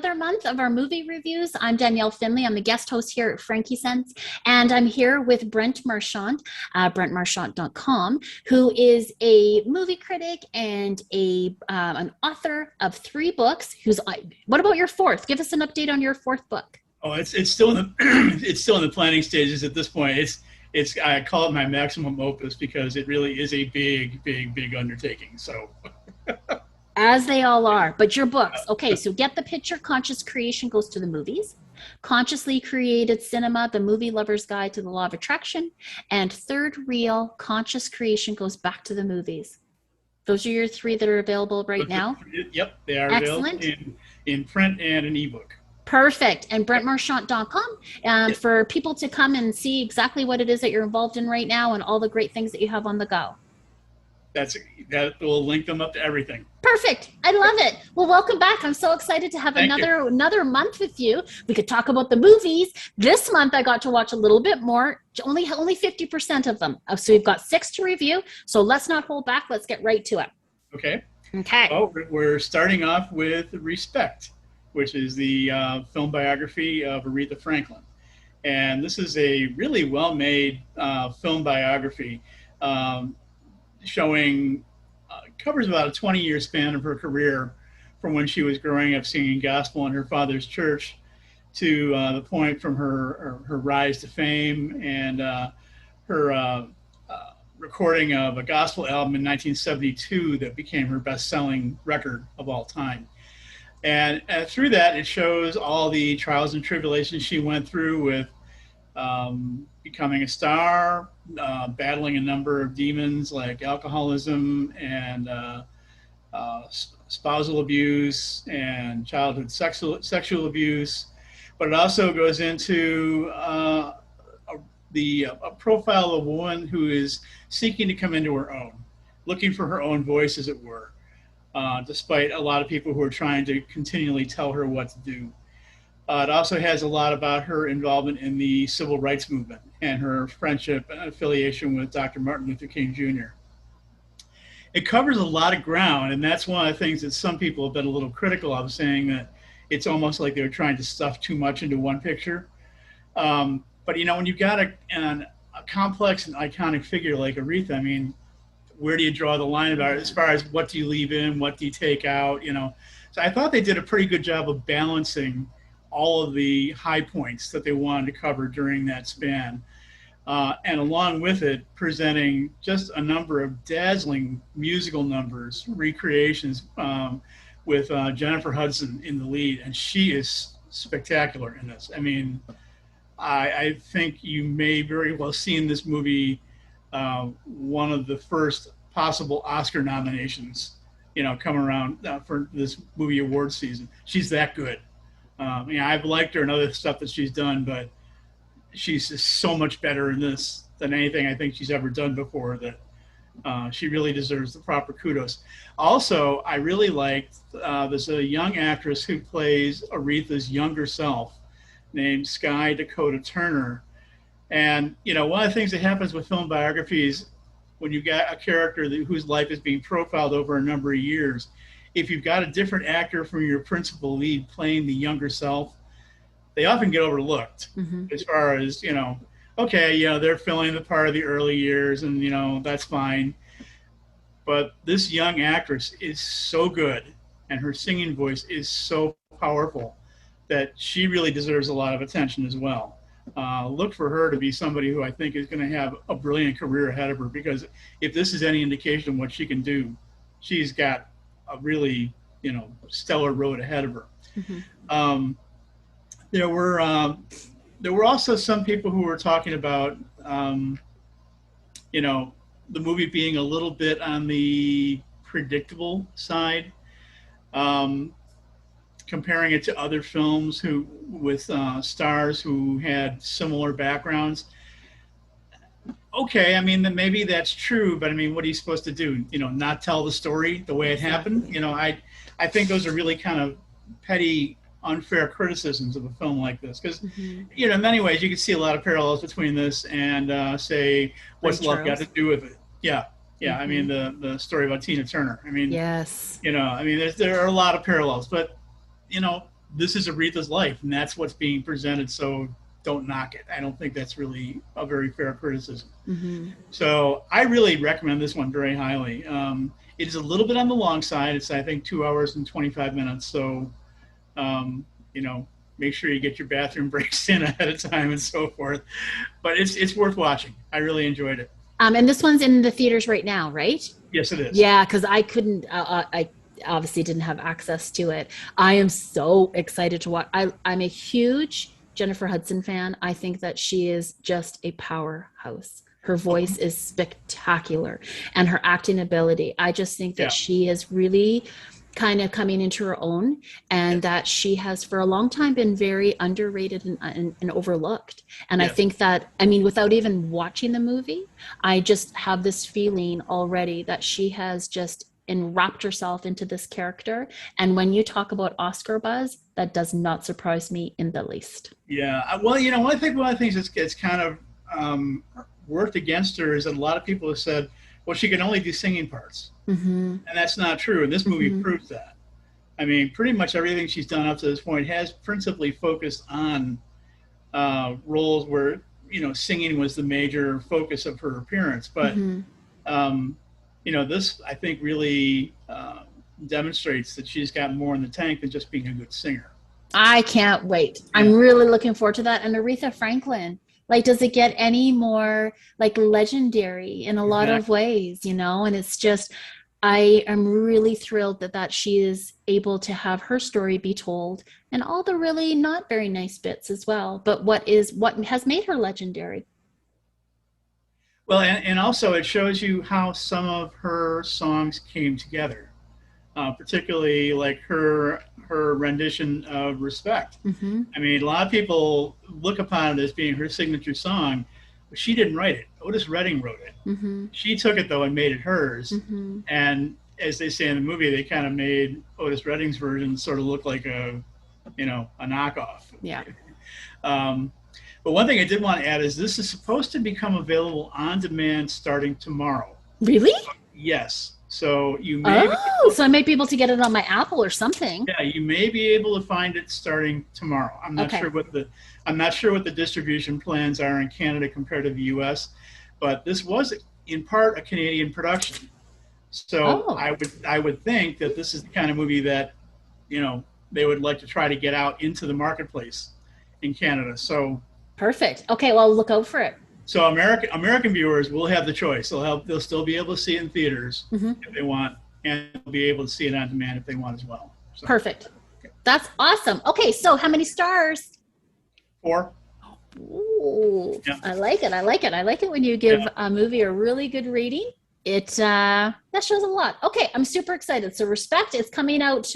another month of our movie reviews. I'm Danielle Findlay. I'm the guest host here at FrankieSense, and I'm here with Brent Marchant, BrentMarchant.com, who is a movie critic and an author of 3 books. What about your 4th? Give us an update on your 4th book. Oh, it's still in the it's still in the planning stages at this point. It's I call it my maximum opus because it really is a big undertaking. So as they all are, but your books. Okay, so Get the Picture, Conscious Creation Goes to the Movies, Consciously Created Cinema, The Movie Lover's Guide to the Law of Attraction, and Third Reel, Conscious Creation Goes Back to the Movies. Those are your 3 that are available right now? Yep, they are Excellent. available in print and an ebook. Perfect. And BrentMarchant.com for people to come and see exactly what it is that you're involved in right now and all the great things that you have on the go. That will link them up to everything. Perfect. I love it. Well, welcome back. I'm so excited to have another month with you. We could talk about the movies. This month I got to watch a little bit more, only 50% of them. So we've got 6 to review. So let's not hold back. Let's get right to it. Okay. Okay. Well, we're starting off with Respect, which is the film biography of Aretha Franklin. And this is a really well-made film biography showing, covers about a 20-year span of her career from when she was growing up singing gospel in her father's church to the point from her rise to fame and her recording of a gospel album in 1972 that became her best-selling record of all time. And through that, it shows all the trials and tribulations she went through with becoming a star, battling a number of demons like alcoholism and spousal abuse and childhood sexual abuse. But it also goes into a profile of a woman who is seeking to come into her own, looking for her own voice, as it were. Despite a lot of people who are trying to continually tell her what to do. It also has a lot about her involvement in the civil rights movement and her friendship and affiliation with Dr. Martin Luther King Jr. It covers a lot of ground, and that's one of the things that some people have been a little critical of, saying that it's almost like they're trying to stuff too much into one picture. But you know, when you've got a complex and iconic figure like Aretha, I mean, where do you draw the line about it as far as what do you leave in, what do you take out, you know? So I thought they did a pretty good job of balancing all of the high points that they wanted to cover during that span. And along with it, presenting just a number of dazzling musical numbers, recreations with Jennifer Hudson in the lead. And she is spectacular in this. I mean, I think you may very well see in this movie one of the first possible Oscar nominations, you know, come around for this movie award season. She's that good. You know, I've liked her in other stuff that she's done, but she's just so much better in this than anything I think she's ever done before, that she really deserves the proper kudos. Also, I really liked, there's a young actress who plays Aretha's younger self named Sky Dakota Turner. And, you know, one of the things that happens with film biographies, when you've got a character whose life is being profiled over a number of years, if you've got a different actor from your principal lead playing the younger self, they often get overlooked as far as, you know, okay, you know, they're filling the part of the early years and, you know, that's fine. But this young actress is so good and her singing voice is so powerful that she really deserves a lot of attention as well. Look for her to be somebody who I think is going to have a brilliant career ahead of her, because if this is any indication of what she can do, she's got a really, you know, stellar road ahead of her. There were also some people who were talking about, you know, the movie being a little bit on the predictable side, comparing it to other films with stars who had similar backgrounds. Okay, I mean, then maybe that's true, but I mean, what are you supposed to do? You know, not tell the story the way it happened? You know, I think those are really kind of petty, unfair criticisms of a film like this, because, you know, in many ways you can see a lot of parallels between this and say, what's love got to do with it? Yeah. I mean, the story about Tina Turner. I mean, yes. You know, I mean, there are a lot of parallels, but, you know, this is Aretha's life, and that's what's being presented. So don't knock it. I don't think that's really a very fair criticism. Mm-hmm. So I really recommend this one very highly. It is a little bit on the long side. It's, I think, 2 hours and 25 minutes. So, make sure you get your bathroom breaks in ahead of time and so forth. But it's worth watching. I really enjoyed it. And this one's in the theaters right now, right? Yes, it is. Yeah, because I couldn't. I obviously didn't have access to it. I am so excited to watch. I'm a huge Jennifer Hudson fan. I think that she is just a powerhouse. Her voice is spectacular, and her acting ability. I just think that she is really kind of coming into her own, and that she has for a long time been very underrated and overlooked. And I think that, I mean, without even watching the movie, I just have this feeling already that she has just enwrapped herself into this character. And when you talk about Oscar buzz, that does not surprise me in the least. Yeah, well, one of the things that's kind of worked against her is that a lot of people have said, well, she can only do singing parts. Mm-hmm. And that's not true. And this movie proves that. I mean, pretty much everything she's done up to this point has principally focused on roles where, singing was the major focus of her appearance. But, this, I think, really demonstrates that she's got more in the tank than just being a good singer. I can't wait. Yeah. I'm really looking forward to that. And Aretha Franklin, like, does it get any more like legendary in a lot of ways, and it's just, I am really thrilled that she is able to have her story be told, and all the really not very nice bits as well. But what has made her legendary? Well, and also it shows you how some of her songs came together, particularly like her rendition of Respect. Mm-hmm. I mean, a lot of people look upon it as being her signature song, but she didn't write it. Otis Redding wrote it. Mm-hmm. She took it, though, and made it hers. Mm-hmm. And as they say in the movie, they kind of made Otis Redding's version sort of look like a knockoff. Yeah. But one thing I did want to add is this is supposed to become available on demand starting tomorrow. Really? Yes. So you may so I might be able to get it on my Apple or something. Yeah, you may be able to find it starting tomorrow. I'm not sure what the distribution plans are in Canada compared to the US, but this was in part a Canadian production. So I would think that this is the kind of movie that, they would like to try to get out into the marketplace in Canada. So perfect. Okay, well, look out for it. So American viewers will have the choice. They'll still be able to see it in theaters if they want, and they'll be able to see it on demand if they want as well. So, perfect. Okay. That's awesome. Okay, so how many stars? 4. Ooh, yeah. I like it. I like it when you give a movie a really good rating. It that shows a lot. Okay, I'm super excited. So Respect is coming out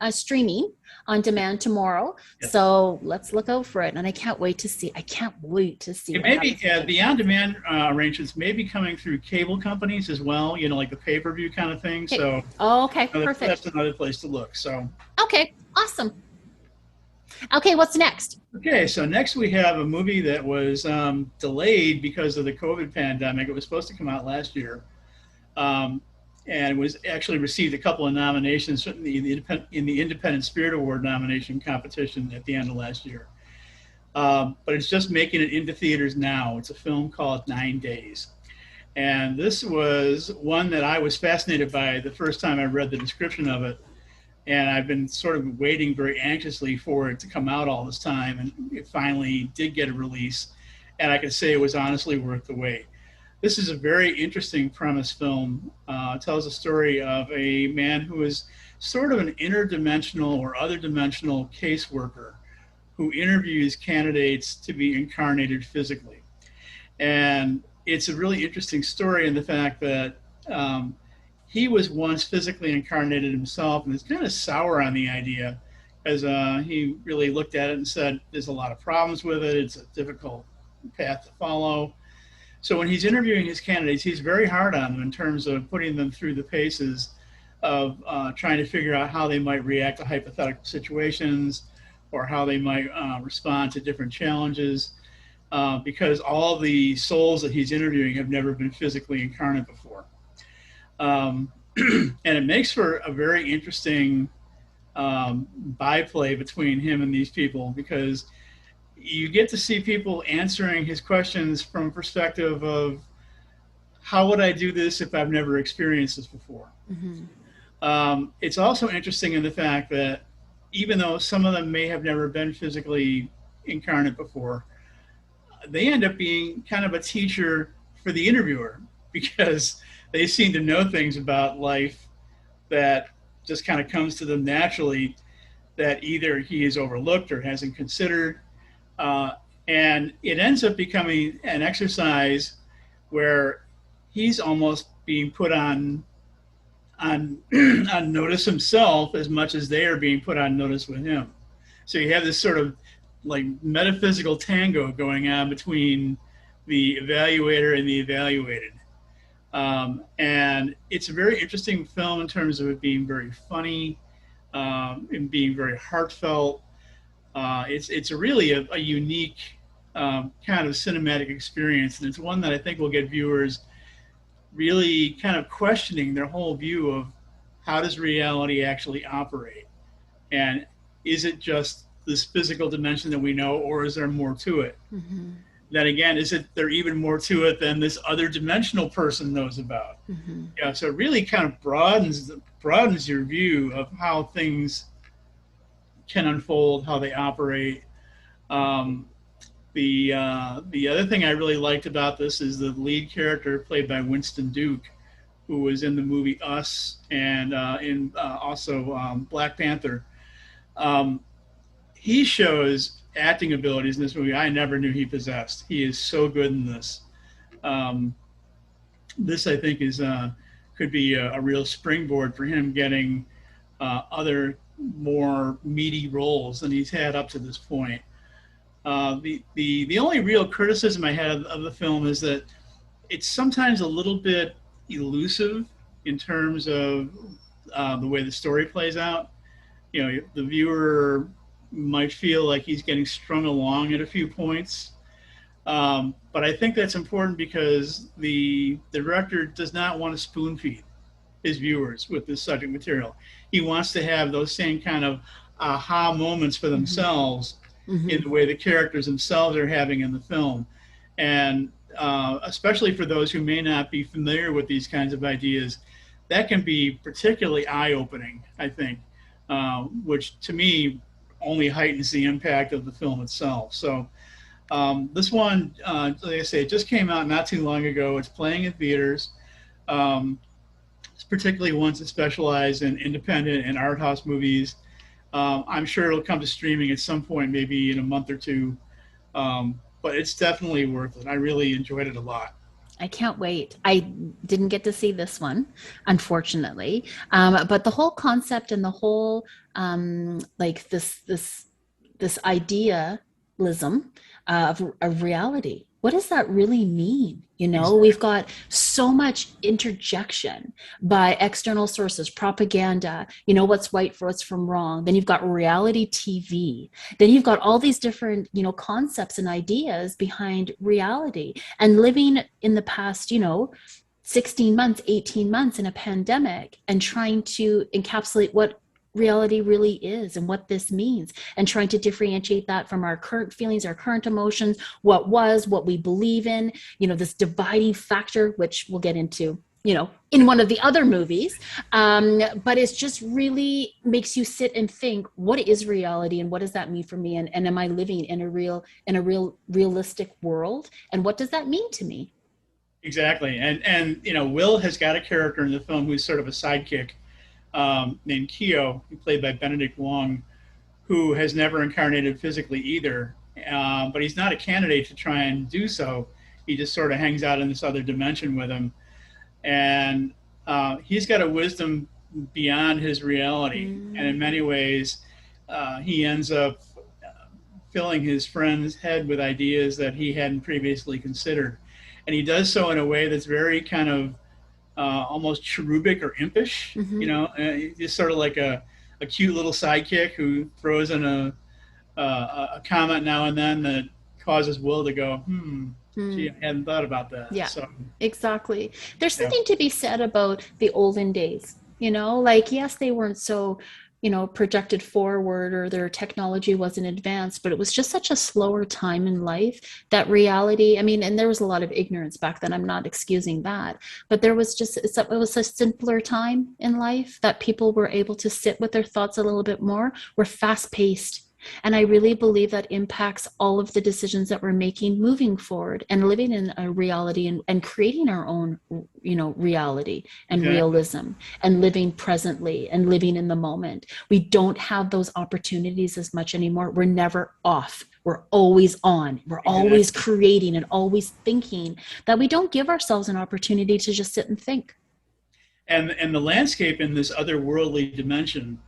streaming on demand tomorrow. Yes. So let's look out for it. And I can't wait to see. It maybe the on-demand arrangements may be coming through cable companies as well, like the pay-per-view kind of thing. Okay. So perfect. That's another place to look. So okay, awesome. Okay, what's next? Okay, so next we have a movie that was delayed because of the COVID pandemic. It was supposed to come out last year. And was actually received a couple of nominations in the Independent Spirit Award nomination competition at the end of last year. But it's just making it into theaters now. It's a film called 9 Days. And this was one that I was fascinated by the first time I read the description of it. And I've been sort of waiting very anxiously for it to come out all this time. And it finally did get a release. And I can say it was honestly worth the wait. This is a very interesting premise film. It tells a story of a man who is sort of an interdimensional or other dimensional caseworker who interviews candidates to be incarnated physically. And it's a really interesting story in the fact that he was once physically incarnated himself and is kind of sour on the idea, as he really looked at it and said, there's a lot of problems with it. It's a difficult path to follow. So when he's interviewing his candidates, he's very hard on them in terms of putting them through the paces of trying to figure out how they might react to hypothetical situations or how they might respond to different challenges, because all the souls that he's interviewing have never been physically incarnate before. And it makes for a very interesting byplay between him and these people, because you get to see people answering his questions from a perspective of, how would I do this if I've never experienced this before? It's also interesting in the fact that even though some of them may have never been physically incarnate before, they end up being kind of a teacher for the interviewer, because they seem to know things about life that just kind of comes to them naturally, that either he has overlooked or hasn't considered. And it ends up becoming an exercise where he's almost being put on on notice himself as much as they are being put on notice with him. So you have this sort of like metaphysical tango going on between the evaluator and the evaluated. And it's a very interesting film in terms of it being very funny, and being very heartfelt. It's really a unique kind of cinematic experience, and it's one that I think will get viewers really kind of questioning their whole view of, how does reality actually operate? And is it just this physical dimension that we know, or is there more to it? Then again, is there even more to it than this other dimensional person knows about? Yeah, so it really kind of broadens your view of how things can unfold, how they operate. The other thing I really liked about this is the lead character played by Winston Duke, who was in the movie Us and in also Black Panther. He shows acting abilities in this movie I never knew he possessed. He is so good in this. This, I think, is could be a real springboard for him getting other more meaty roles than he's had up to this point. The only real criticism I had of the film is that it's sometimes a little bit elusive in terms of the way the story plays out. You know, the viewer might feel like he's getting strung along at a few points. But I think that's important because the director does not want to spoon feed his viewers with this subject material. He wants to have those same kind of aha moments for themselves in the way the characters themselves are having in the film. And especially for those who may not be familiar with these kinds of ideas, that can be particularly eye-opening, I think, which to me only heightens the impact of the film itself. So this one, like I say, it just came out not too long ago. It's playing in theaters. It's particularly ones that specialize in independent and art house movies. I'm sure it'll come to streaming at some point, maybe in a month or two. But it's definitely worth it. I really enjoyed it a lot. I can't wait. I didn't get to see this one, unfortunately. But the whole concept and the whole like this idealism of reality. What does that really mean? You know, exactly. We've got so much interjection by external sources, propaganda, you know, what's right for what's from wrong. Then you've got reality TV. Then you've got all these different, you know, concepts and ideas behind reality. And living in the past, you know, 16 months, 18 months in a pandemic and trying to encapsulate what reality really is and what this means, and trying to differentiate that from our current feelings, our current emotions, what we believe in, you know, this dividing factor, which we'll get into, you know, in one of the other movies. But it's just really makes you sit and think, what is reality and what does that mean for me? And am I living in a realistic world? And what does that mean to me? Exactly. And you know, Will has got a character in the film who's sort of a sidekick, named Keo, played by Benedict Wong, who has never incarnated physically either. But he's not a candidate to try and do so. He just sort of hangs out in this other dimension with him. And he's got a wisdom beyond his reality. And in many ways, he ends up filling his friend's head with ideas that he hadn't previously considered. And he does so in a way that's very kind of almost cherubic or impish, you know, just sort of like a cute little sidekick who throws in a comment now and then that causes Will to go, gee, I hadn't thought about that. Yeah, so, exactly. There's something to be said about the olden days, you know, like, yes, they weren't so projected forward or their technology wasn't advanced, but it was just such a slower time in life that reality, I mean, and there was a lot of ignorance back then. I'm not excusing that, but it was a simpler time in life that people were able to sit with their thoughts a little bit more. We're fast paced. And I really believe that impacts all of the decisions that we're making moving forward and living in a reality and creating our own, reality and Exactly. realism and living presently and living in the moment. We don't have those opportunities as much anymore. We're never off. We're always on. We're always Exactly. creating and always thinking, that we don't give ourselves an opportunity to just sit and think. And the landscape in this otherworldly dimension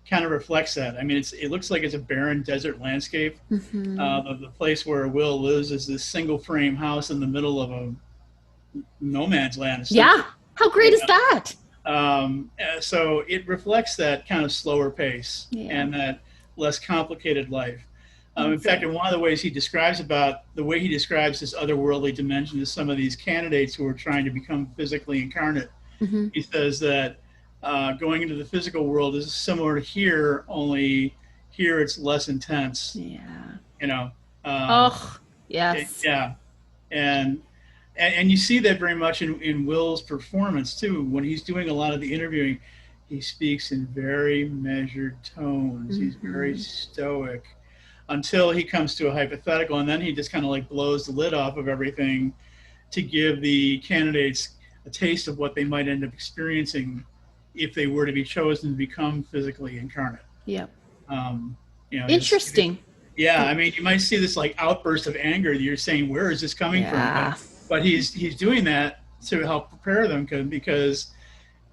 kind of reflects that. I mean, it looks like it's a barren desert landscape. Mm-hmm. The place where Will lives is this single frame house in the middle of a no man's land, Yeah. essentially. How great is that? So it reflects that kind of slower pace Yeah. and that less complicated life. In fact, in Exactly. one of the ways he describes about the way he describes this otherworldly dimension to some of these candidates who are trying to become physically incarnate, Mm-hmm. he says that going into the physical world is similar to here, only here it's less intense. Yeah. You know, um, Oh, yes. yeah, and and you see that very much in Will's performance too. When he's doing a lot of the interviewing, he speaks in very measured tones. He's very Mm-hmm. stoic until he comes to a hypothetical, and then he just kind of like blows the lid off of everything to give the candidates a taste of what they might end up experiencing if they were to be chosen to become physically incarnate. Yep. Um, just Interesting. yeah, I mean, you might see this like outburst of anger that you're saying, where is this coming from? But Yeah. he's doing that to help prepare them because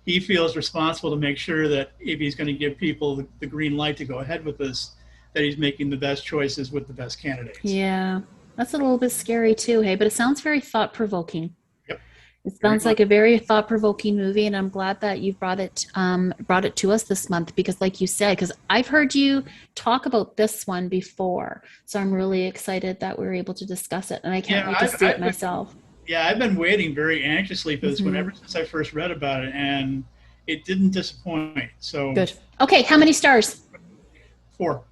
he feels responsible to make sure that if he's going to give people the green light to go ahead with this, that he's making the best choices with the best candidates. Yeah. That's a little bit scary too, hey, but it sounds very thought provoking. Yep, It very sounds much. like a very thought provoking movie, and I'm glad that you brought it to us this month because, like you said, because I've heard you talk about this one before, so I'm really excited that we're able to discuss it, and I can't Yeah, wait to see it myself. I've been waiting very anxiously for this one Hmm. ever since I first read about it, and it didn't disappoint. So Good. Okay, how many stars? 4.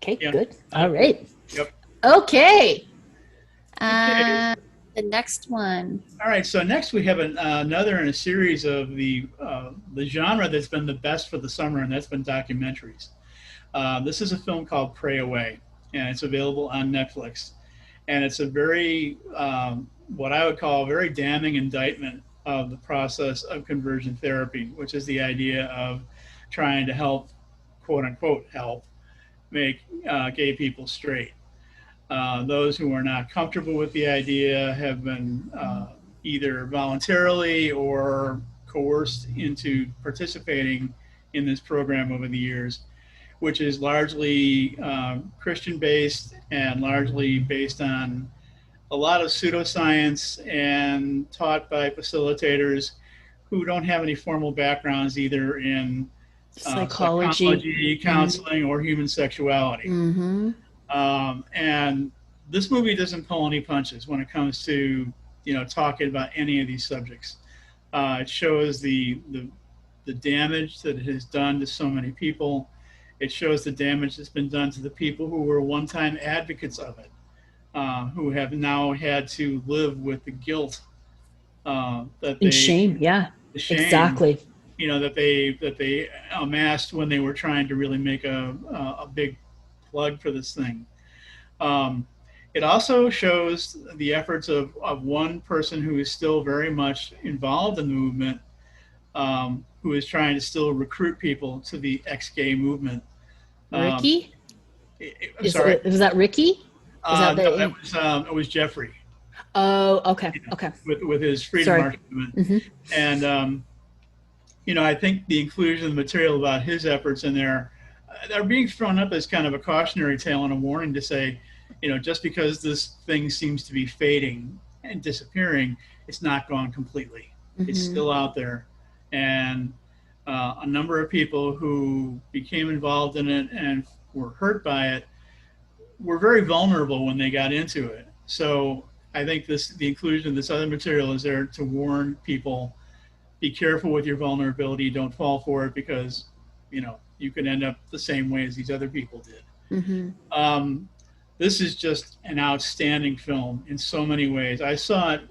Okay, Yeah, good. out All of 4. right. Yep. Okay. Okay. Uh, the next one. All right. So next we have another in a series of the genre that's been the best for the summer, and that's been documentaries. This is a film called Pray Away, and it's available on Netflix. And it's a very, what I would call a very damning indictment of the process of conversion therapy, which is the idea of trying to help, quote unquote, help make gay people straight. Those who are not comfortable with the idea have been either voluntarily or coerced into participating in this program over the years, which is largely Christian based and largely based on a lot of pseudoscience and taught by facilitators who don't have any formal backgrounds either in Psychology. psychology, Mm-hmm. counseling, or human sexuality. Mm-hmm. And this movie doesn't pull any punches when it comes to talking about any of these subjects. It shows the damage that it has done to so many people. It shows the damage that's been done to the people who were one-time advocates of it, who have now had to live with the guilt that In they, shame. Yeah, the shame, exactly. that they amassed when they were trying to really make a big plug for this thing. Um, it also shows the efforts of one person who is still very much involved in the movement, who is trying to still recruit people to the ex-gay movement. Um, Ricky? I'm sorry. Was that Ricky? Is that No, the it was Jeffrey, Oh, okay. Okay. with his freedom Sorry. march movement, Hmm. and I think the inclusion of material about his efforts in there, they're being thrown up as kind of a cautionary tale and a warning to say, just because this thing seems to be fading and disappearing, it's not gone completely. It's Hmm. still out there, and a number of people who became involved in it and were hurt by it were very vulnerable when they got into it. So I think the inclusion of this other material is there to warn people: be careful with your vulnerability. Don't fall for it because you could end up the same way as these other people did. Mm-hmm. This is just an outstanding film in so many ways. I saw it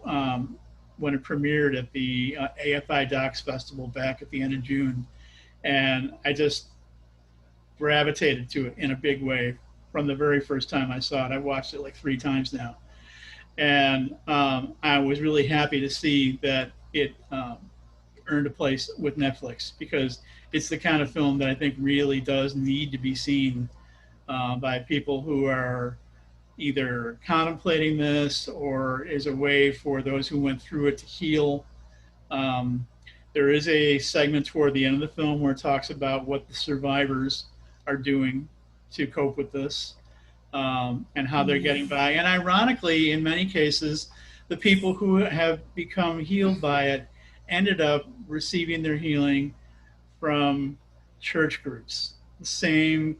when it premiered at the AFI Docs Festival back at the end of June, and I just gravitated to it in a big way from the very first time I saw it. I watched it like 3 times now, and I was really happy to see that it earned a place with Netflix, because it's the kind of film that I think really does need to be seen by people who are either contemplating this or is a way for those who went through it to heal. There is a segment toward the end of the film where it talks about what the survivors are doing to cope with this, and how they're getting by. And ironically, in many cases, the people who have become healed by it ended up receiving their healing from church groups, the same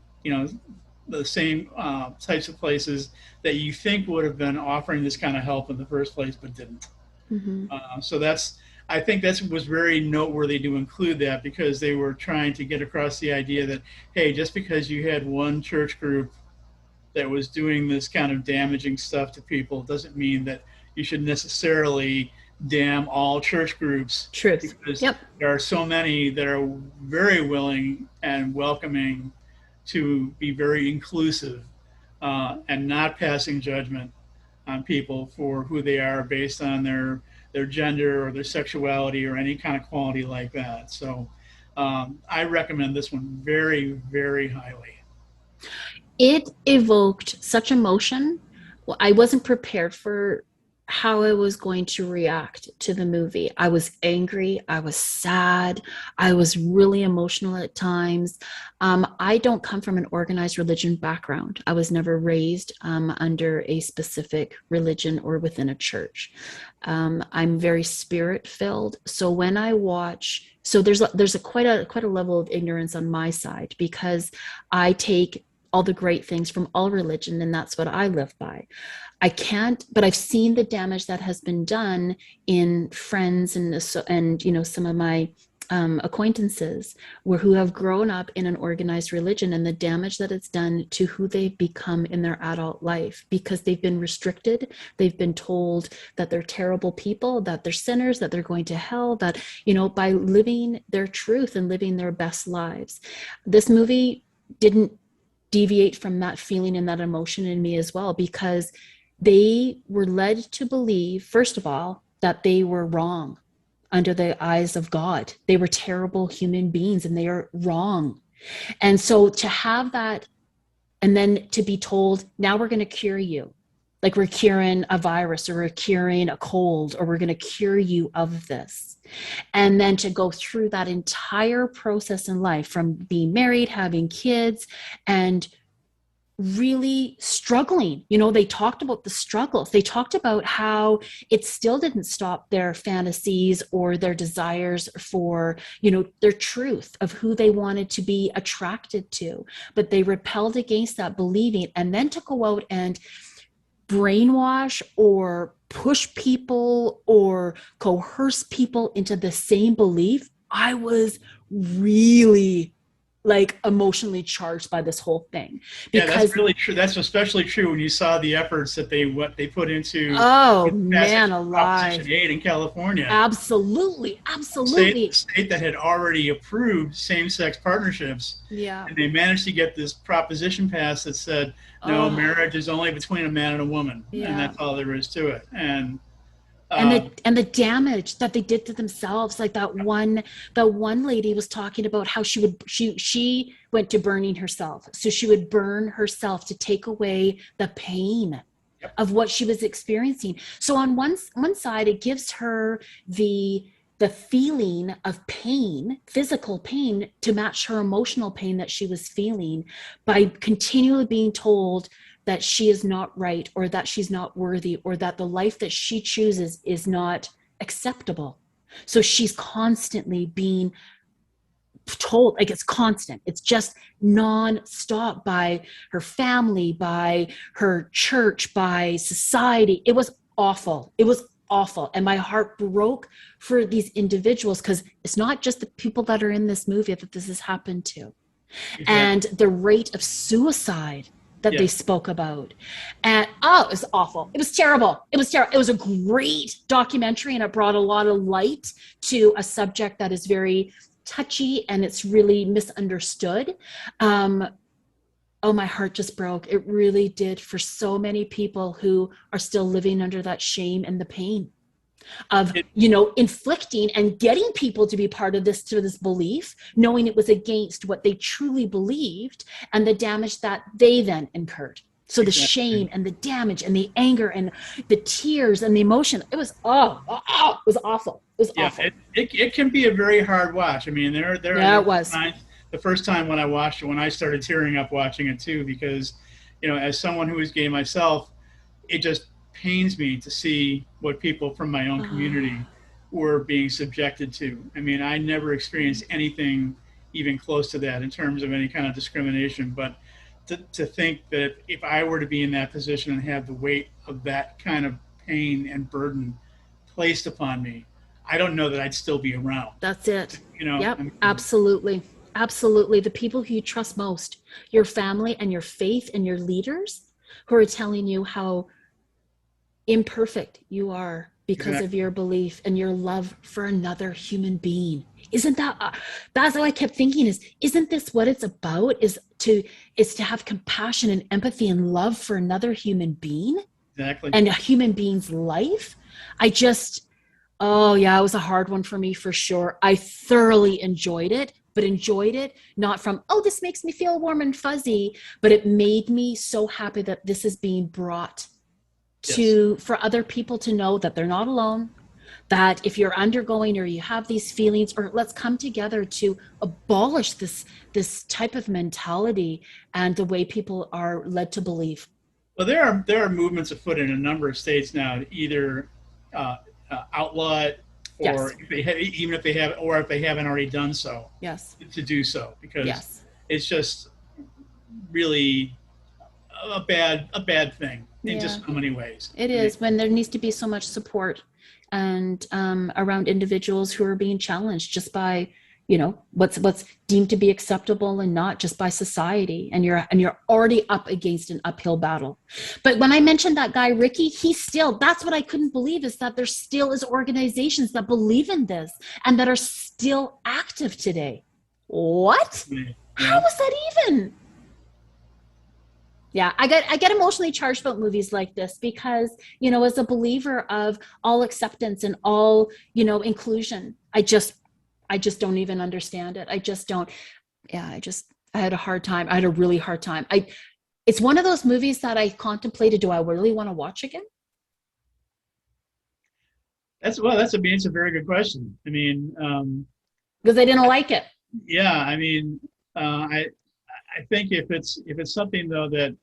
types of places that you think would have been offering this kind of help in the first place, but didn't. Mm-hmm. I think that was very noteworthy to include that, because they were trying to get across the idea that, hey, just because you had one church group that was doing this kind of damaging stuff to people doesn't mean that you should necessarily damn all church groups. Truth. Because Yep. there are so many that are very willing and welcoming to be very inclusive, and not passing judgment on people for who they are based on their gender or their sexuality or any kind of quality like that. So I recommend this one very, very highly. It evoked such emotion. Well, I wasn't prepared for how I was going to react to the movie. I was angry. I was sad. I was really emotional at times. I don't come from an organized religion background. I was never raised under a specific religion or within a church. I'm very spirit filled. So when I watch, so there's quite a level of ignorance on my side, because I take all the great things from all religion, and that's what I live by. I can't, but I've seen the damage that has been done in friends and some of my acquaintances who have grown up in an organized religion, and the damage that it's done to who they've become in their adult life, because they've been restricted. They've been told that they're terrible people, that they're sinners, that they're going to hell, that, by living their truth and living their best lives. This movie didn't deviate from that feeling and that emotion in me as well, because they were led to believe, first of all, that they were wrong under the eyes of God. They were terrible human beings and they are wrong. And so to have that, and then to be told, now we're going to cure you, like we're curing a virus or we're curing a cold, or we're going to cure you of this. And then to go through that entire process in life, from being married, having kids, and really struggling. They talked about the struggles. They talked about how it still didn't stop their fantasies or their desires for, their truth of who they wanted to be attracted to, but they repelled against that believing, and then to go out and brainwash or push people or coerce people into the same belief. I was really emotionally charged by this whole thing. Yeah, that's really true. That's especially true when you saw the efforts that they put into man alive, Proposition 8 in California. Absolutely. The state that had already approved same-sex partnerships. Yeah. And they managed to get this proposition passed that said, no, marriage is only between a man and a woman. Yeah. And that's all there is to it. And the damage that they did to themselves, like that one lady was talking about how she went to burning herself. So she would burn herself to take away the pain of what she was experiencing. So on one side, it gives her the feeling of pain, physical pain, to match her emotional pain that she was feeling, by continually being told that she is not right, or that she's not worthy, or that the life that she chooses is not acceptable. So she's constantly being told, it's constant. It's just non-stop by her family, by her church, by society. It was awful. And my heart broke for these individuals, because it's not just the people that are in this movie that this has happened to. and Exactly. the rate of suicide that they Yes. spoke about. And oh, it was awful. It was terrible. It was terrible. It was a great documentary, and it brought a lot of light to a subject that is very touchy and it's really misunderstood. Um, oh, my heart just broke. It really did, for so many people who are still living under that shame and the pain of, It, inflicting and getting people to be part of this, to this belief, knowing it was against what they truly believed, and the damage that they then incurred. So the exactly. shame and the damage and the anger and the tears and the emotion, it was, it was awful. It was Yeah, awful. it can be a very hard watch. I mean, there Yeah, were it was. times, the first time when I watched it, when I started tearing up watching it too, because, as someone who is gay myself, it just pains me to see what people from my own community Oh, were being subjected to. I mean, I never experienced anything even close to that in terms of any kind of discrimination, but to think that if I were to be in that position and have the weight of that kind of pain and burden placed upon me, I don't know that I'd still be around. that's it. I Yep, mean, absolutely. Absolutely. The people who you trust most, your family and your faith and your leaders, who are telling you how imperfect you are because of exactly. your belief and your love for another human being. Isn't that that's what I kept thinking, isn't this what it's about, is to have compassion and empathy and love for another human being Exactly. and a human being's life? I just, oh yeah, it was a hard one for me for sure. I thoroughly enjoyed it, but enjoyed it not from, oh, this makes me feel warm and fuzzy, but it made me so happy that this is being brought Yes. to, for other people to know that they're not alone, that if you're undergoing or you have these feelings, or let's come together to abolish this type of mentality and the way people are led to believe. Well, there are movements afoot in a number of states now to either uh, outlaw it, or Yes. if they even if they have, or if they haven't already done so, Yes. to do so, because Yes. it's just really a bad thing in Yeah, just so many ways. it I mean, is, when there needs to be so much support and around individuals who are being challenged just by, what's deemed to be acceptable and not, just by society, and you're already up against an uphill battle. But when I mentioned that guy Ricky, he still, that's what I couldn't believe, is that there still is organizations that believe in this and that are still active today. What? How yeah, is that even? Yeah, I get emotionally charged about movies like this because, as a believer of all acceptance and all, inclusion, I just don't even understand it. I just don't. Yeah, I had a hard time. I had a really hard time. It's one of those movies that I contemplated, do I really want to watch again? it's a very good question. I mean, Because I didn't like it. yeah, I mean, I think if it's something though that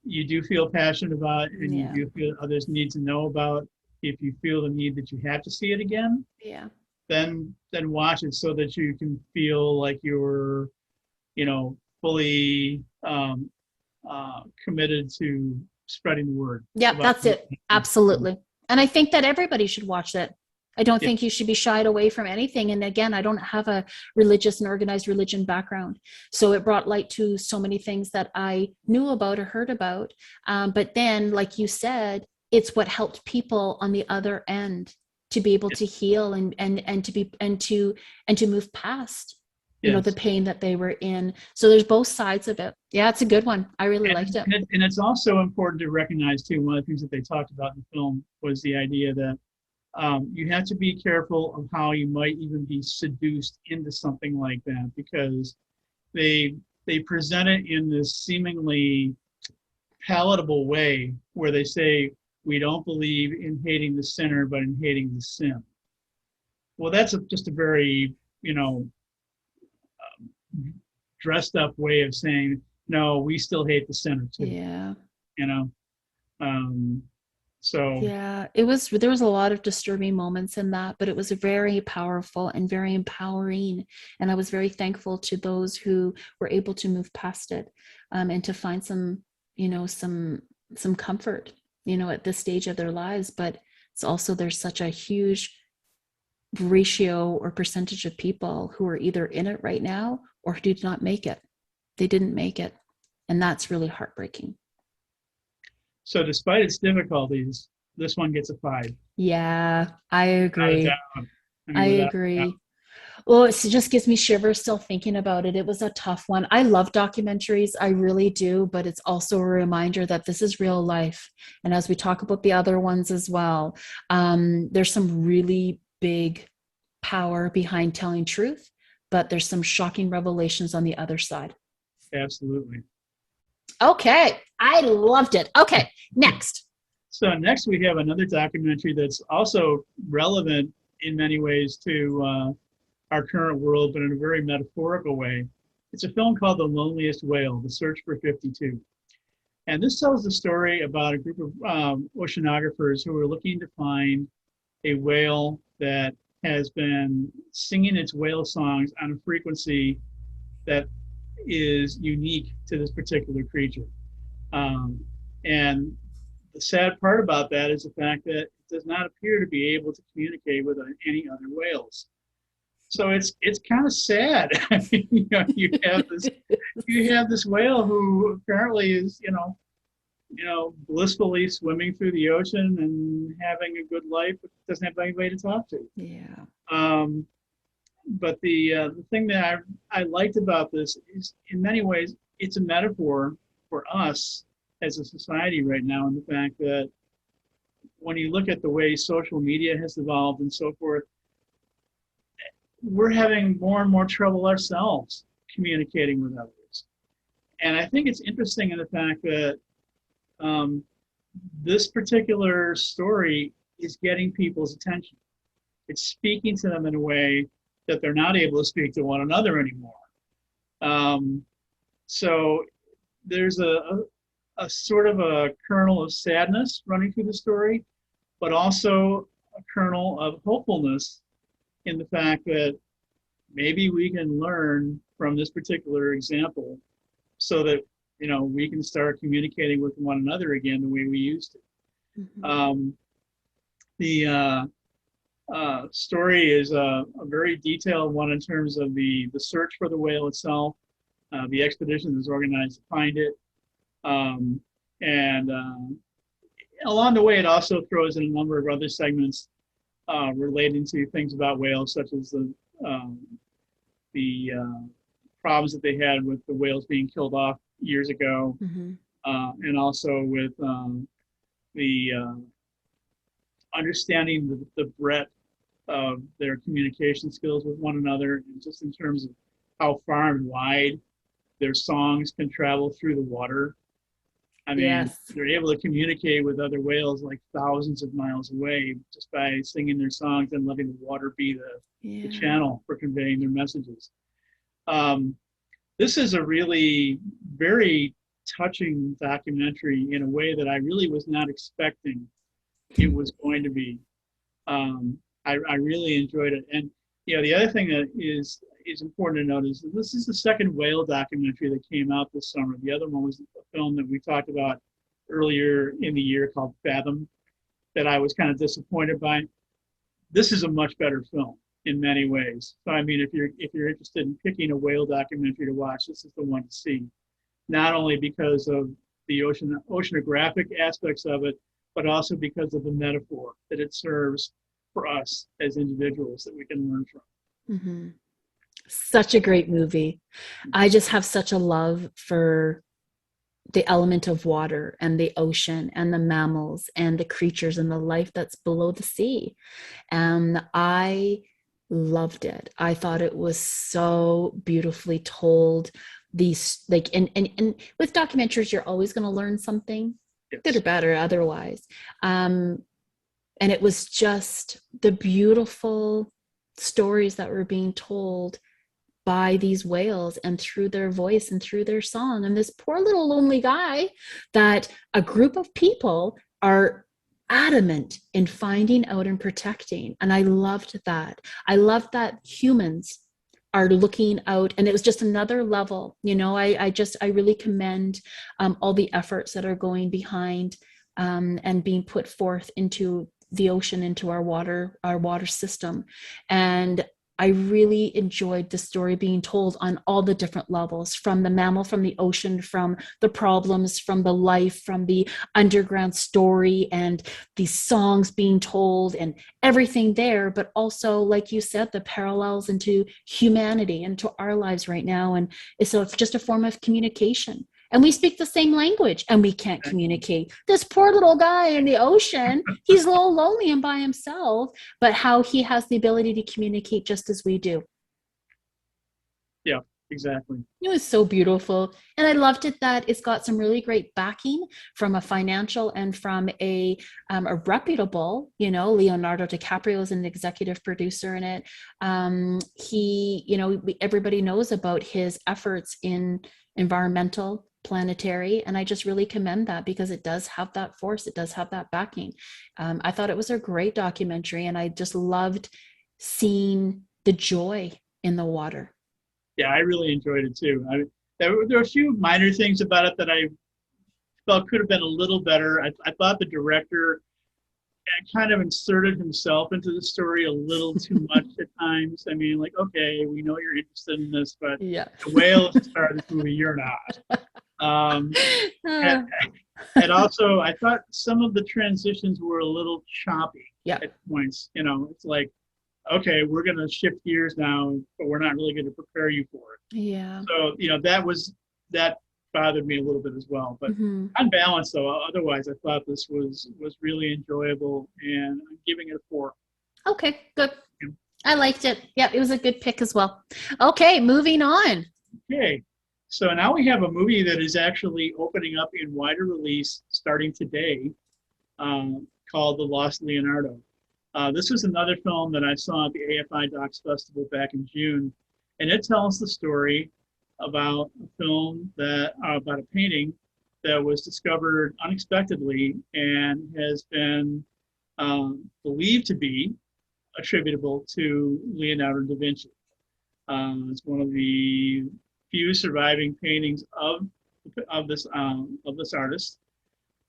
you do feel passionate about and you Yeah. do feel others need to know about, if you feel the need that you have to see it again, Yeah. then watch it so that you can feel like you're, fully committed to spreading the word Yeah, about. that's it. Absolutely. And I think that everybody should watch that. I don't Yeah, think you should be shied away from anything. And again, I don't have a religious and organized religion background. So it brought light to so many things that I knew about or heard about. But then, like you said, it's what helped people on the other end to be able to heal and to be and to move past, the yes. pain that they were in. So there's both sides of it. Yeah, it's a good one. I really liked it. And it's also important to recognize too, one of the things that they talked about in the film was the idea that you have to be careful of how you might even be seduced into something like that, because they they present it in this seemingly palatable way where they say, we don't believe in hating the sinner but in hating the sin. Well, that's just a very, dressed up way of saying, no, we still hate the sinner too. Yeah. you know um so Yeah, there was a lot of disturbing moments in that, but it was very powerful and very empowering. And I was very thankful to those who were able to move past it, and to find some, some comfort, at this stage of their lives. But it's also, there's such a huge ratio or percentage of people who are either in it right now or who did not make it. They didn't make it. And that's really heartbreaking. So despite its difficulties, this one gets a 5. Yeah, I Without a agree. doubt. I I mean, without a doubt. agree. Well, it just gives me shivers still thinking about it. It was a tough one. I love documentaries, I really do, but it's also a reminder that this is real life. And as we talk about the other ones as well, there's some really big power behind telling truth, but there's some shocking revelations on the other side. Absolutely. Okay, I loved it. Okay, next. So next we have another documentary that's also relevant in many ways to our current world, but in a very metaphorical way. It's a film called The Loneliest Whale, The Search for 52. And this tells the story about a group of oceanographers who are looking to find a whale that has been singing its whale songs on a frequency that is unique to this particular creature. And the sad part about that is the fact that it does not appear to be able to communicate with any other whales. So it's kind of sad. You have this whale who apparently is blissfully swimming through the ocean and having a good life, but doesn't have anybody to talk to. Yeah. But the thing that I liked about this is, in many ways, it's a metaphor for us as a society right now, and the fact that when you look at the way social media has evolved and so forth, we're having more and more trouble ourselves communicating with others. And I think it's interesting in the fact that this particular story is getting people's attention. It's speaking to them in a way that they're not able to speak to one another anymore. So there's a sort of a kernel of sadness running through the story, but also a kernel of hopefulness in the fact that maybe we can learn from this particular example so that we can start communicating with one another again the way we used to. Mm-hmm. The story is a very detailed one in terms of the search for the whale itself, the expedition that's organized to find it, and along the way it also throws in a number of other segments relating to things about whales, such as the problems that they had with the whales being killed off years ago, mm-hmm. And also with the understanding the breadth of their communication skills with one another, and just in terms of how far and wide their songs can travel through the water. I mean, yes. They're able to communicate with other whales like thousands of miles away just by singing their songs and letting the water be the channel for conveying their messages. This is a really very touching documentary in a way that I really was not expecting it was going to be. I really enjoyed it. And the other thing that is important to note is that this is the second whale documentary that came out this summer. The other one was a film that we talked about earlier in the year called Fathom, that I was kind of disappointed by. This is a much better film in many ways. So I mean, if you're interested in picking a whale documentary to watch, this is the one to see. Not only because of the oceanographic aspects of it, but also because of the metaphor that it serves for us as individuals that we can learn from. Mm-hmm. Such a great movie. I just have such a love for the element of water and the ocean and the mammals and the creatures and the life that's below the sea. And I loved it. I thought it was so beautifully told. These and with documentaries, you're always going to learn something, yes, good or bad or otherwise. And it was just the beautiful stories that were being told by these whales and through their voice and through their song. And this poor little lonely guy that a group of people are adamant in finding out and protecting. And I loved that. I loved that humans are looking out, and it was just another level. I really commend all the efforts that are going behind and being put forth into the ocean, into our water system. And I really enjoyed the story being told on all the different levels, from the mammal, from the ocean, from the problems, from the life, from the underground story, and the songs being told and everything there. But also, like you said, the parallels into humanity and to our lives right now. And so it's just a form of communication. And we speak the same language and we can't communicate. This poor little guy in the ocean, he's a little lonely and by himself, but how he has the ability to communicate just as we do. Yeah, exactly. It was so beautiful. And I loved it that it's got some really great backing from a financial and from a reputable, Leonardo DiCaprio is an executive producer in it. Everybody knows about his efforts in environmental, planetary, and I just really commend that because it does have that force, it does have that backing. I thought it was a great documentary, and I just loved seeing the joy in the water. Yeah, I really enjoyed it too. There were a few minor things about it that I felt could have been a little better. I thought the director kind of inserted himself into the story a little too much at times. I mean, like, okay, we know you're interested in this, but Yeah. the whale is the star of this movie, you're not. And also, I thought some of the transitions were a little choppy at points. It's like, okay, we're going to shift gears now, but we're not really going to prepare you for it. Yeah. So, that bothered me a little bit as well. But on balance, though, otherwise, I thought this was really enjoyable, and I'm giving it a 4. Okay, good. Yeah. I liked it. Yeah, it was a good pick as well. Okay, moving on. Okay. So now we have a movie that is actually opening up in wider release starting today, called The Lost Leonardo. This was another film that I saw at the AFI Docs Festival back in June, and it tells the story about about a painting that was discovered unexpectedly and has been believed to be attributable to Leonardo da Vinci. It's one of the few surviving paintings of this artist.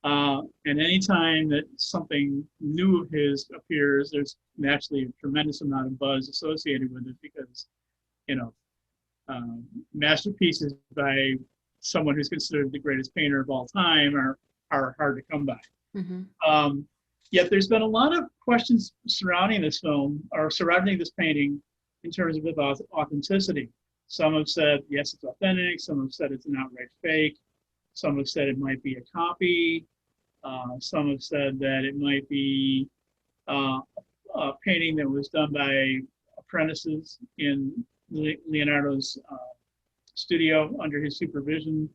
And anytime that something new of his appears, there's naturally a tremendous amount of buzz associated with it because, masterpieces by someone who's considered the greatest painter of all time are hard to come by. Yet there's been a lot of questions surrounding this film or surrounding this painting in terms of its authenticity. Some have said, yes, it's authentic. Some have said it's an outright fake. Some have said it might be a copy. Some have said that it might be a painting that was done by apprentices in Leonardo's studio under his supervision.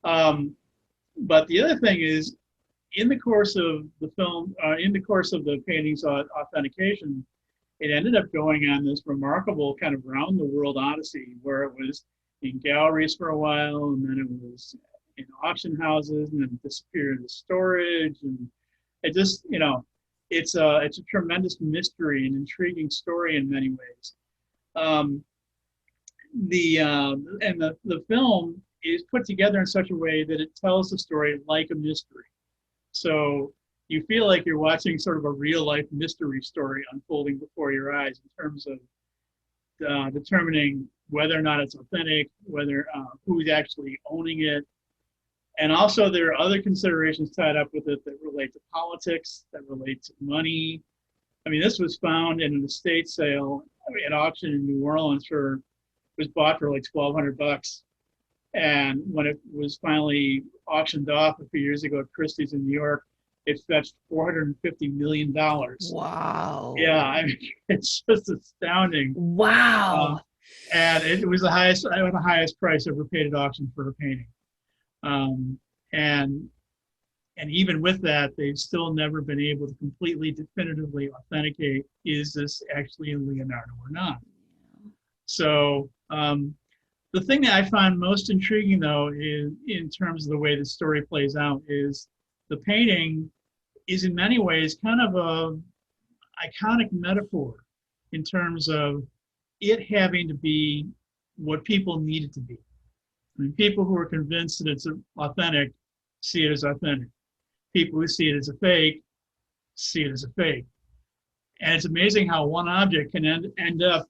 But the other thing is, in the course of the painting's authentication, it ended up going on this remarkable kind of round the world odyssey where it was in galleries for a while, and then it was in auction houses, and then it disappeared into storage, and it just, it's a tremendous mystery and intriguing story in many ways. The film is put together in such a way that it tells the story like a mystery. So you feel like you're watching sort of a real life mystery story unfolding before your eyes in terms of determining whether or not it's authentic, who's actually owning it. And also there are other considerations tied up with it that relate to politics, that relate to money. I mean, this was found in an estate sale at auction in New Orleans was bought for like $1,200. And when it was finally auctioned off a few years ago at Christie's in New York, it fetched $450 million. Wow. Yeah, I mean, it's just astounding. Wow. And it was the highest price ever paid at auction for a painting. And even with that, they've still never been able to completely definitively authenticate, is this actually a Leonardo or not? So the thing that I find most intriguing, though, is in terms of the way the story plays out, is the painting is in many ways kind of a iconic metaphor in terms of it having to be what people need it to be. I mean, people who are convinced that it's authentic see it as authentic. People who see it as a fake see it as a fake. And it's amazing how one object can end up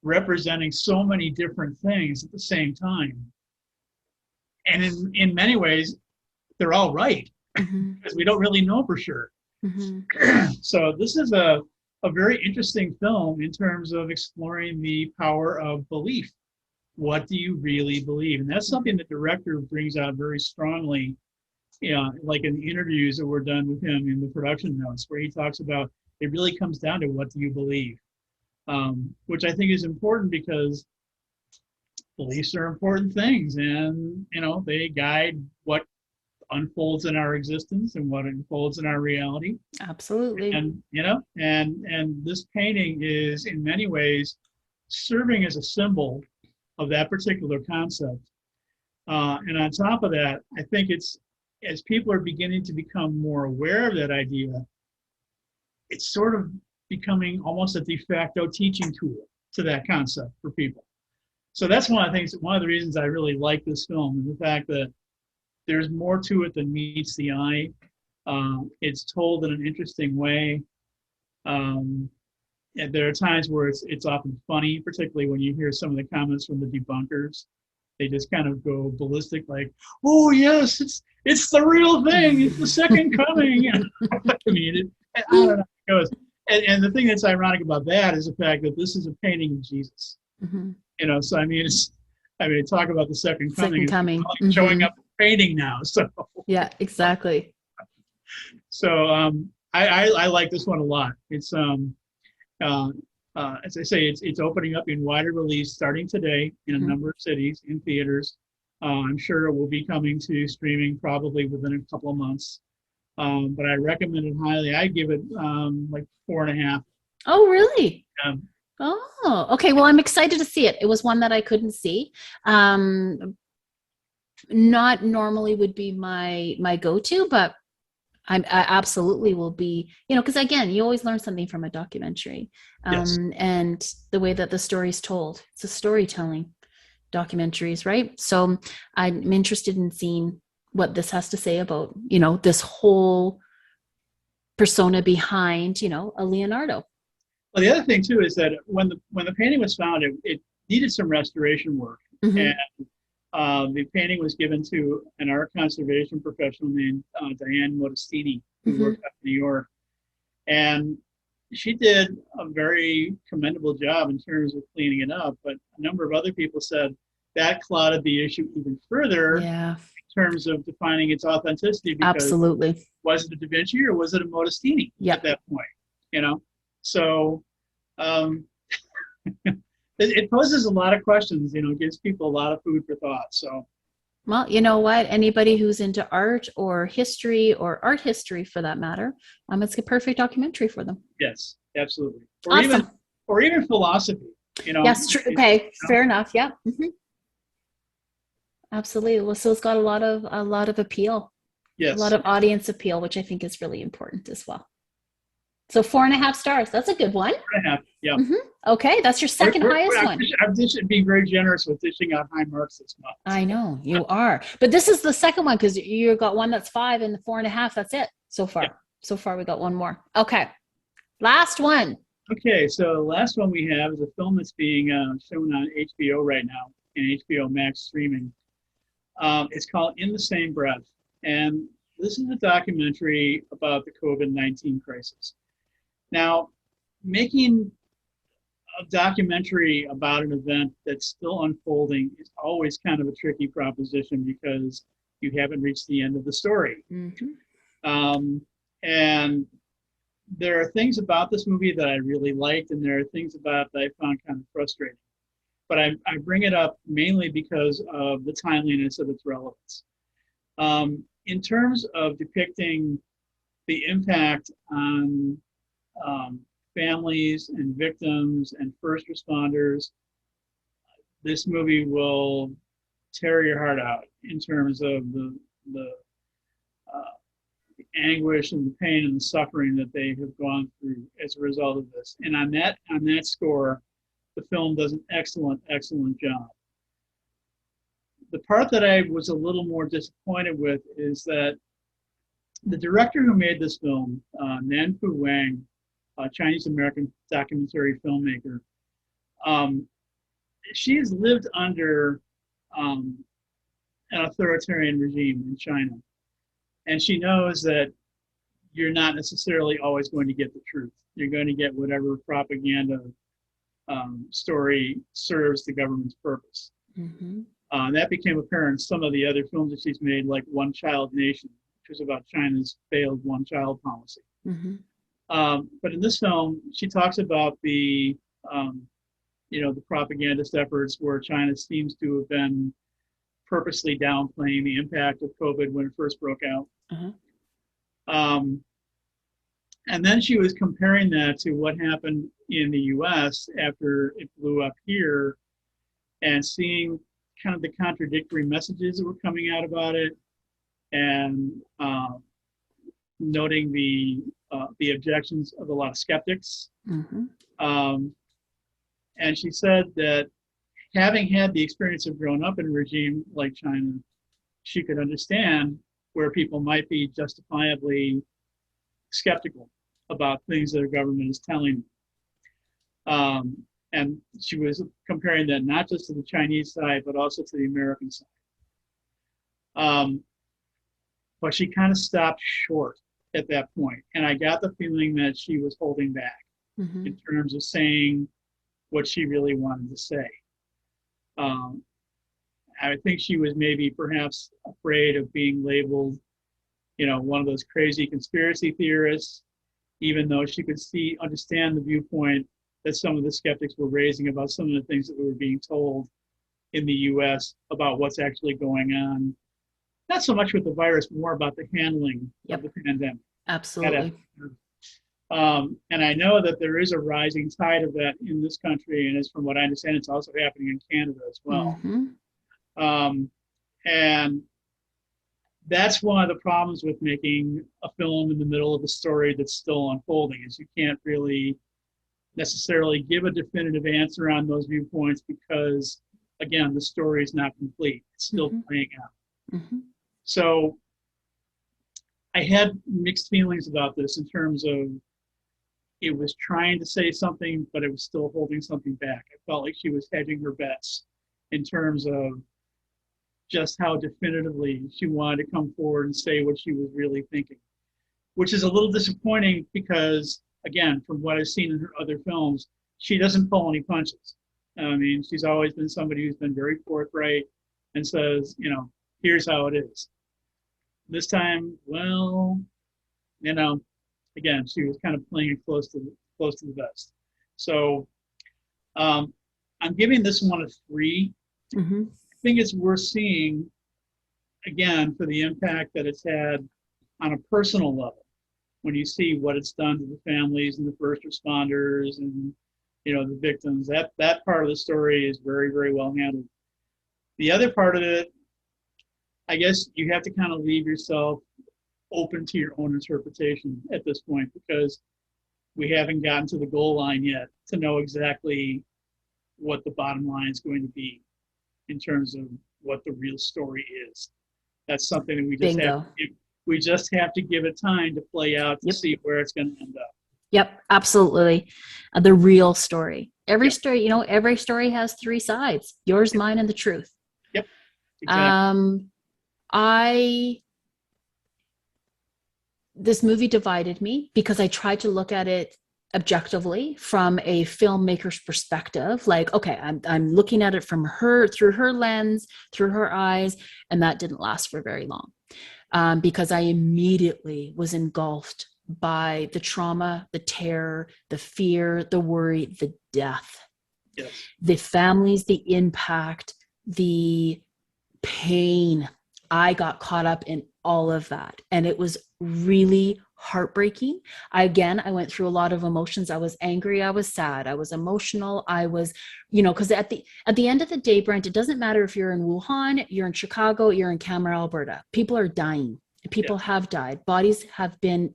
representing so many different things at the same time. And in many ways, they're all right, because we don't really know for sure. So this is a very interesting film in terms of exploring the power of belief. What do you really believe? And that's something the director brings out very strongly, like in the interviews that were done with him in the production notes, where he talks about it really comes down to what do you believe, which I think is important, because beliefs are important things, and they guide what unfolds in our existence and what unfolds in our reality. Absolutely. And and this painting is in many ways serving as a symbol of that particular concept. And on top of that, I think it's, as people are beginning to become more aware of that idea, it's sort of becoming almost a de facto teaching tool to that concept for people. So that's one of the reasons I really like this film, and the fact that there's more to it than meets the eye. It's told in an interesting way. And there are times where it's often funny, particularly when you hear some of the comments from the debunkers. They just kind of go ballistic, like, "Oh yes, it's the real thing. It's the second coming." I mean, I don't know how it goes. And the thing that's ironic about that is the fact that this is a painting of Jesus. So I mean, talk about the second coming. Showing up painting now. So yeah, exactly. So I like this one a lot. It's as I say, it's opening up in wider release starting today in a number of cities, in theaters. I'm sure it will be coming to streaming probably within a couple of months. But I recommend it highly. I give it like 4.5. Oh, really? Oh, okay. Well, I'm excited to see it. It was one that I couldn't see. Not normally would be my go-to, but I absolutely will be, because again, you always learn something from a documentary. Yes. And the way that the story's told. It's a storytelling documentaries, right? So I'm interested in seeing what this has to say about, this whole persona behind, a Leonardo. Well, the other thing too is that when the painting was found, it needed some restoration work, and the painting was given to an art conservation professional named Diane Modestini, who worked up in New York, and she did a very commendable job in terms of cleaning it up. But a number of other people said that clouded the issue even further in terms of defining its authenticity. Because absolutely, was it a Da Vinci or was it a Modestini at that point? So it poses a lot of questions, gives people a lot of food for thought. So, well, you know what? Anybody who's into art or history or art history for that matter, it's a perfect documentary for them. Yes, absolutely. Awesome. Or even philosophy, Yes, true. Okay, fair enough. Yeah. Absolutely. Well, so it's got a lot of appeal. Yes. A lot of audience appeal, which I think is really important as well. So 4.5 stars. That's a good one. 4.5. Yeah. Okay, that's your second highest one. I'm just being very generous with dishing out high marks this month. I know you are, but this is the second one because you got one that's 5 and the 4.5. That's it so far. Yeah. So far, we got one more. Okay, last one. Okay, so the last one we have is a film that's being shown on HBO right now in HBO Max streaming. It's called In the Same Breath, and this is a documentary about the COVID-19 crisis. Now, making a documentary about an event that's still unfolding is always kind of a tricky proposition because you haven't reached the end of the story. And there are things about this movie that I really liked, and there are things about it that I found kind of frustrating. But I bring it up mainly because of the timeliness of its relevance. In terms of depicting the impact on families and victims and first responders, this movie will tear your heart out in terms of the anguish and the pain and the suffering that they have gone through as a result of this. And on that score, the film does an excellent job. The part that I was a little more disappointed with is that the director who made this film, Nan Fu Wang, a Chinese-American documentary filmmaker, Um, she has lived under an authoritarian regime in China, and she knows that you're not necessarily always going to get the truth. You're going to get whatever propaganda story serves the government's purpose. Mm-hmm. That became apparent in some of the other films that she's made, like One Child Nation, which was about China's failed one-child policy. Mm-hmm. But in this film, she talks about the the propagandist efforts where China seems to have been purposely downplaying the impact of COVID when it first broke out. Uh-huh. And then she was comparing that to what happened in the US after it blew up here and seeing kind of the contradictory messages that were coming out about it and noting the objections of a lot of skeptics. Mm-hmm. And she said that having had the experience of growing up in a regime like China, she could understand where people might be justifiably skeptical about things that the government is telling them. And she was comparing that not just to the Chinese side, but also to the American side. But she kind of stopped short at that point. And I got the feeling that she was holding back Mm-hmm. in terms of saying what she really wanted to say. I think she was maybe perhaps afraid of being labeled, one of those crazy conspiracy theorists, even though she could understand the viewpoint that some of the skeptics were raising about some of the things that we were being told in the US about what's actually going on. Not so much with the virus, more about the handling of the pandemic. Absolutely. And I know that there is a rising tide of that in this country, and from what I understand, it's also happening in Canada as well. Mm-hmm. And that's one of the problems with making a film in the middle of a story that's still unfolding, is you can't really necessarily give a definitive answer on those viewpoints because, again, the story is not complete. It's still Mm-hmm. playing out. Mm-hmm. So I had mixed feelings about this in terms of it was trying to say something, but it was still holding something back. I felt like she was hedging her bets in terms of just how definitively she wanted to come forward and say what she was really thinking, which is a little disappointing because, again, from what I've seen in her other films, she doesn't pull any punches. I mean, she's always been somebody who's been very forthright and says, here's how it is. This time, well, again, she was kind of playing it close to the vest. So I'm giving this one a 3. Mm-hmm. I think it's worth seeing, again, for the impact that it's had on a personal level. When you see what it's done to the families and the first responders and the victims, that part of the story is very, very well handled. The other part of it, I guess you have to kind of leave yourself open to your own interpretation at this point, because we haven't gotten to the goal line yet to know exactly what the bottom line is going to be in terms of what the real story is. That's something that we just have to give it time to play out to see where it's going to end up. Yep, absolutely. The real story. Every story, every story has 3 sides: yours, mine, and the truth. Yep. Exactly. This movie divided me because I tried to look at it objectively from a filmmaker's perspective. Like, okay, I'm looking at it from through her lens, through her eyes, and that didn't last for very long because I immediately was engulfed by the trauma, the terror, the fear, the worry, the death, the families, the impact, the pain. I got caught up in all of that, and it was really heartbreaking. I went through a lot of emotions. I was angry, I was sad, I was emotional, I was, because at the end of the day, Brent, it doesn't matter if you're in Wuhan, you're in Chicago, you're in Camera, Alberta. People are dying. People have died.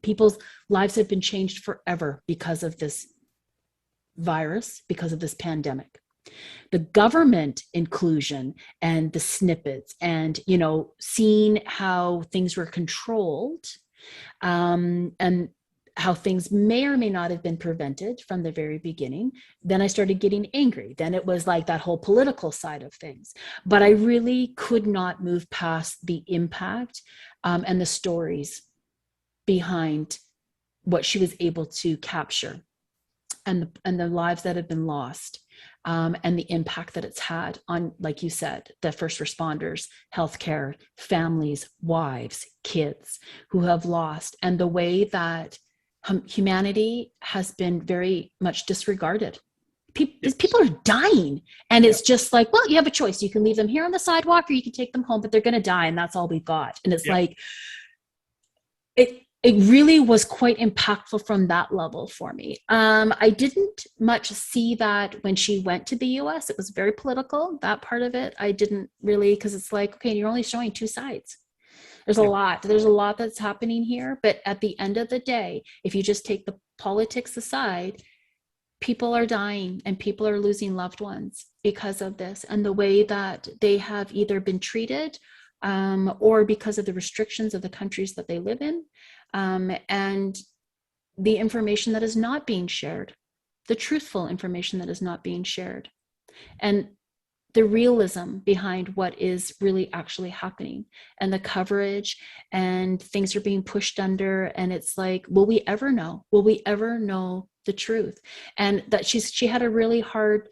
People's lives have been changed forever because of this virus, because of this pandemic. The government inclusion and the snippets and, seeing how things were controlled. And how things may or may not have been prevented from the very beginning. Then I started getting angry. Then it was like that whole political side of things. But I really could not move past the impact and the stories behind what she was able to capture, and the lives that have been lost, and the impact that it's had on, like you said, the first responders, healthcare, families, wives, kids who have lost, and the way that humanity has been very much disregarded. People are dying, and it's just like, well, you have a choice. You can leave them here on the sidewalk, or you can take them home, but they're going to die, and that's all we've got. And it's like, it really was quite impactful from that level for me. I didn't much see that when she went to the US. It was very political, that part of it. I didn't really, because it's like, okay, you're only showing two sides. There's a lot that's happening here. But at the end of the day, if you just take the politics aside, people are dying and people are losing loved ones because of this, and the way that they have either been treated or because of the restrictions of the countries that they live in, and the information that is not being shared, the truthful information that is not being shared, and the realism behind what is really actually happening, and the coverage, and things are being pushed under. And it's like, will we ever know? Will we ever know the truth? And that she had a really hard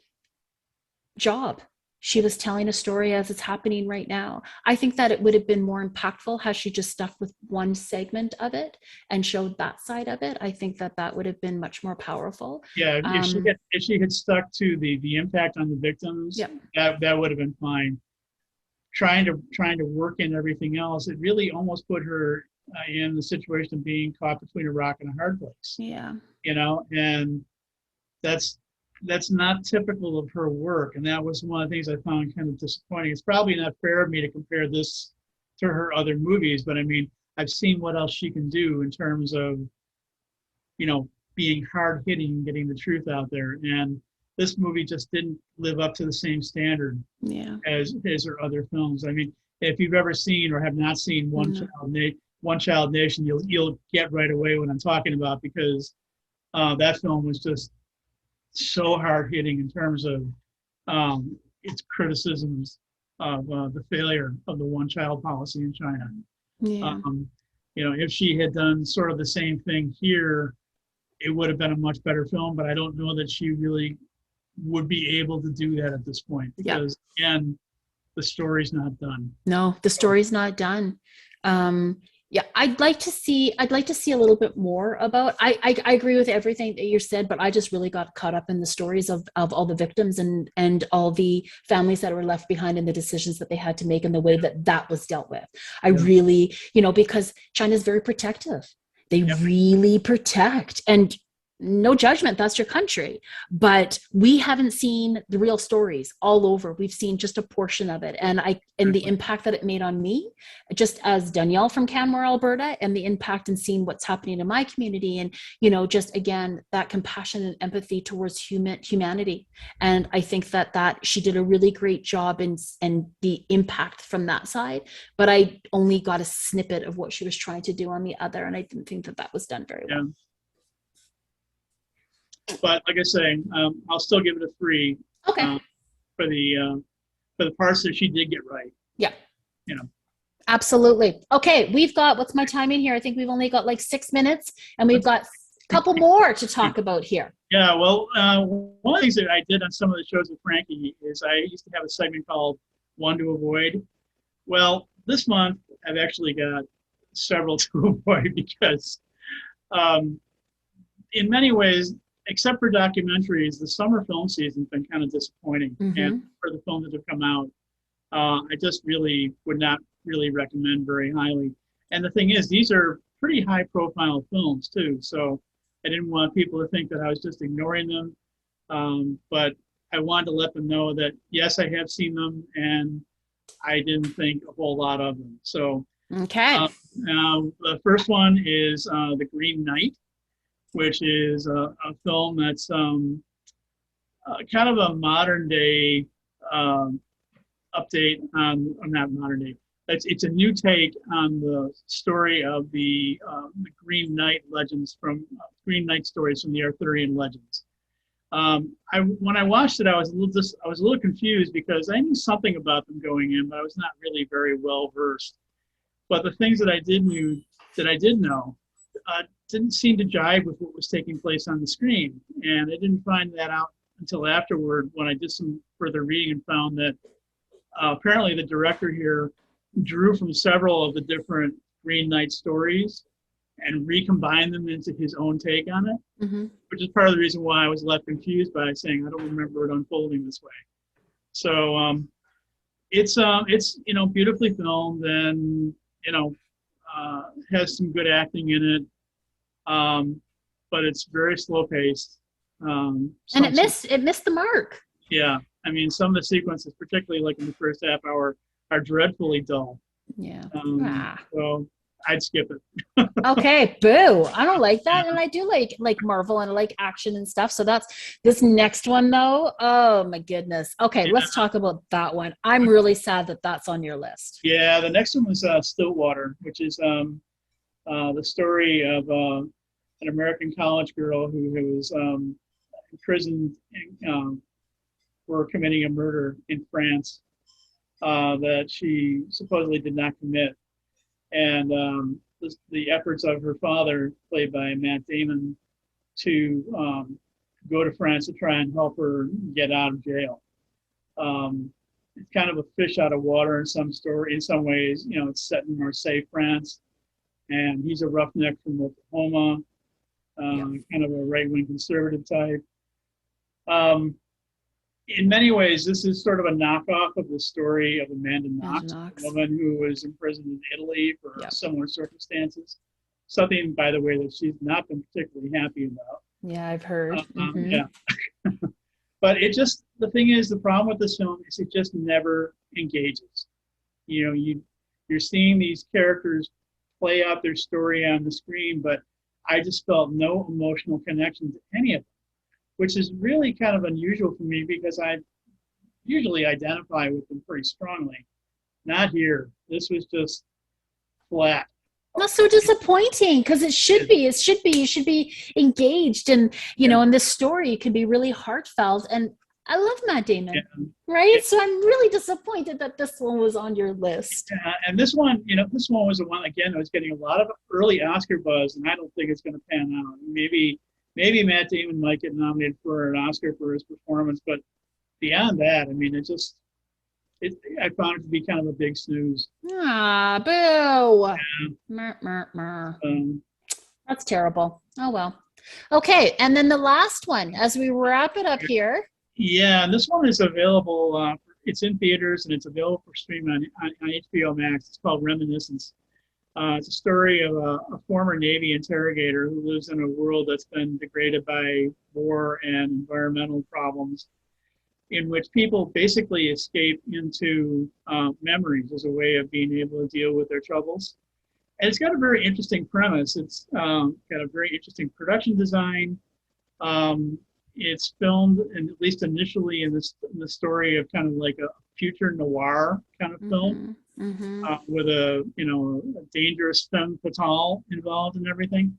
job. She was telling a story as it's happening right now. I think that it would have been more impactful had she just stuck with one segment of it and showed that side of it. I think that that would have been much more powerful. Yeah, if she had stuck to the impact on the victims, that would have been fine. Trying to work in everything else, it really almost put her in the situation of being caught between a rock and a hard place. Yeah. And that's not typical of her work. And that was one of the things I found kind of disappointing. It's probably not fair of me to compare this to her other movies, but I mean, I've seen what else she can do in terms of, being hard hitting, getting the truth out there. And this movie just didn't live up to the same standard as her other films. I mean, if you've ever seen or have not seen One Child Nation, you'll get right away what I'm talking about, because that film was just so hard hitting in terms of its criticisms of the failure of the one-child policy in China. Yeah. If she had done sort of the same thing here, it would have been a much better film. But I don't know that she really would be able to do that at this point, because again, the story's not done. No, the story's not done. I'd like to see a little bit more about. I agree with everything that you said, but I just really got caught up in the stories of all the victims and all the families that were left behind, and the decisions that they had to make, and the way that was dealt with. I really, because China's very protective. They really protect, and no judgment, that's your country, but we haven't seen the real stories all over. We've seen just a portion of it, and the impact that it made on me, just as Danielle from Canmore, Alberta, and the impact in seeing what's happening in my community, and just again that compassion and empathy towards humanity. And I think that she did a really great job in the impact from that side, but I only got a snippet of what she was trying to do on the other, and I didn't think that was done very well. But like I say, I'll still give it a 3. Okay. For the parts that she did get right. Yeah. Absolutely. Okay, we've got, what's my timing here? I think we've only got like 6 minutes, and we've got a couple more to talk about here. Yeah. Well, one of the things that I did on some of the shows with Frankie is I used to have a segment called One to Avoid. Well, this month I've actually got several to avoid, because in many ways, except for documentaries, the summer film season's been kind of disappointing. And for the films that have come out, I just really would not really recommend very highly. And the thing is, these are pretty high profile films too. So I didn't want people to think that I was just ignoring them. But I wanted to let them know that, yes, I have seen them, and I didn't think a whole lot of them. So the first one is The Green Knight, which is a film that's kind of a modern day update on, not modern day, it's a new take on the story of the Green Knight legends from Green Knight stories from the Arthurian legends. When I watched it, I was a little confused because I knew something about them going in, but I was not really very well versed. But the things that I did know, didn't seem to jive with what was taking place on the screen, and I didn't find that out until afterward when I did some further reading and found that apparently the director here drew from several of the different Green Knight stories and recombined them into his own take on it, which is part of the reason why I was left confused by saying I don't remember it unfolding this way. So it's beautifully filmed and has some good acting in it, but it's very slow paced. And it missed the mark. Yeah, I mean, some of the sequences, particularly like in the first half hour, are dreadfully dull. Yeah. So I'd skip it. Okay, boo. I don't like that. And I do like Marvel and I like action and stuff. So that's this next one though. Oh my goodness. Okay, let's talk about that one. I'm really sad that that's on your list. Yeah, the next one was Stillwater, which is the story of an American college girl who was imprisoned for committing a murder in France that she supposedly did not commit. And the efforts of her father, played by Matt Damon, to go to France to try and help her get out of jail. It's kind of a fish out of water in some ways. It's set in Marseille, France, and he's a roughneck from Oklahoma, kind of a right-wing conservative type. In many ways, this is sort of a knockoff of the story of Amanda Knox, a woman who was imprisoned in Italy for similar circumstances. Something, by the way, that she's not been particularly happy about. Yeah, I've heard. Yeah. But the thing is, the problem with this film is it just never engages. You're seeing these characters play out their story on the screen, but I just felt no emotional connection to any of them, which is really kind of unusual for me because I usually identify with them pretty strongly. Not here. This was just flat. That's so disappointing because it should be. You should be engaged, and in this story, it can be really heartfelt. And I love Matt Damon, right? So I'm really disappointed that this one was on your list. And this one was the one again that was getting a lot of early Oscar buzz, and I don't think it's going to pan out. Maybe Matt Damon might get nominated for an Oscar for his performance, but beyond that, I mean, I found it to be kind of a big snooze. Ah, boo! Yeah. That's terrible. Oh well. Okay, and then the last one, as we wrap it up here. Yeah, and this one is available. It's in theaters and it's available for streaming on HBO Max. It's called Reminiscence. It's a story of a former Navy interrogator who lives in a world that's been degraded by war and environmental problems, in which people basically escape into memories as a way of being able to deal with their troubles. And it's got a very interesting premise. It's got a very interesting production design. It's filmed, and at least initially, in the story of kind of like a future noir kind of film, with a dangerous femme fatale involved and everything.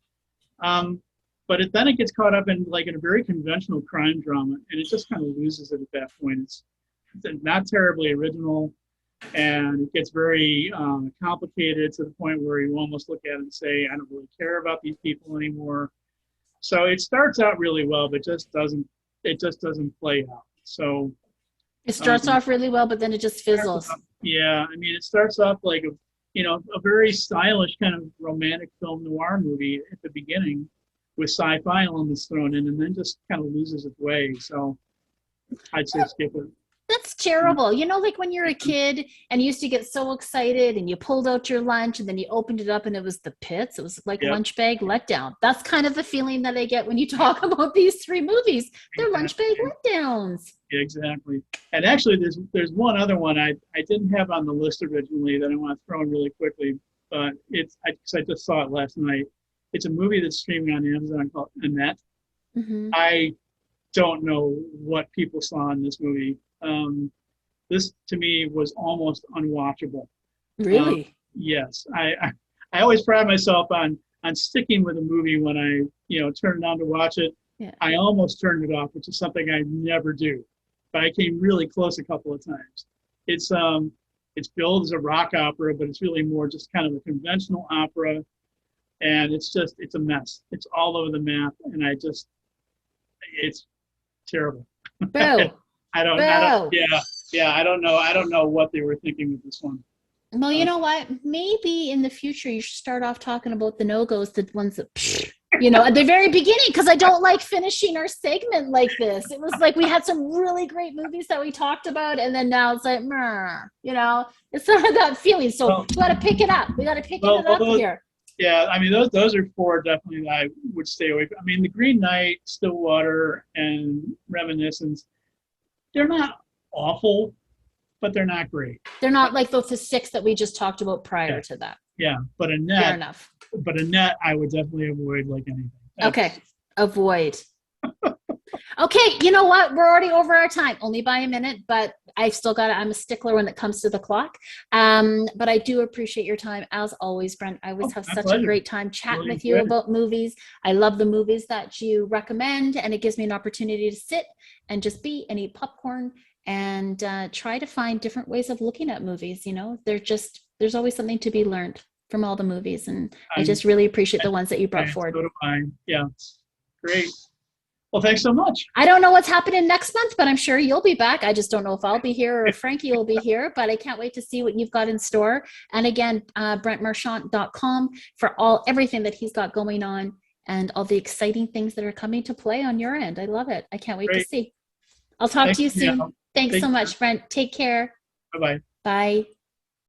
But then it gets caught up in a very conventional crime drama, and it just kind of loses it at that point. It's not terribly original, and it gets very complicated to the point where you almost look at it and say, I don't really care about these people anymore. So it starts out really well, but it just doesn't play out. So it starts off really well, but then it just fizzles. Yeah, I mean, it starts off like a very stylish kind of romantic film noir movie at the beginning, with sci-fi elements thrown in, and then just kind of loses its way. So I'd say skip it. That's terrible. Like when you're a kid and you used to get so excited and you pulled out your lunch and then you opened it up and it was the pits. It was like lunch bag letdown. That's kind of the feeling that I get when you talk about these three movies. They're lunch bag letdowns. Yeah, exactly. And actually, there's one other one I didn't have on the list originally that I want to throw in really quickly, but I just saw it last night. It's a movie that's streaming on Amazon called Annette. I don't know what people saw in this movie. This to me was almost unwatchable. Really? Yes, I always pride myself on sticking with a movie when I turn it on to watch it. Yeah. I almost turned it off, which is something I never do, but I came really close a couple of times. It's billed as a rock opera, but it's really more just kind of a conventional opera, and it's a mess. It's all over the map, and it's terrible. Boo. Boo. Yeah, I don't know. I don't know what they were thinking with this one. Well, you know what? Maybe in the future you should start off talking about the no-goes, the ones that, at the very beginning, because I don't like finishing our segment like this. It was like we had some really great movies that we talked about, and then now it's like, it's sort of that feeling. So we got to pick it up. We got to pick it up here. Yeah, I mean, those are four definitely that I would stay away from. I mean, The Green Knight, Stillwater, and Reminiscence, they're not awful, but they're not great. They're not like the six that we just talked about prior to that. Yeah, but Annette. Fair enough. But Annette, I would definitely avoid like anything. Okay, avoid. Okay, you know what? We're already over our time, only by a minute, but I've still got it. I'm a stickler when it comes to the clock. But I do appreciate your time as always, Brent. I always have such a great time chatting with you about movies. I love the movies that you recommend, and it gives me an opportunity to sit and just be and eat popcorn and try to find different ways of looking at movies. There's always something to be learned from all the movies, and I just really appreciate the ones that you brought forward. So do I. Yeah, great. Well, thanks so much. I don't know what's happening next month, but I'm sure you'll be back. I just don't know if I'll be here or if Frankie will be here, but I can't wait to see what you've got in store. And again, BrentMarchant.com for everything that he's got going on and all the exciting things that are coming to play on your end. I love it. I can't wait to see. I'll talk to you soon. Thanks so much, Brent. Take care. Bye-bye. Bye.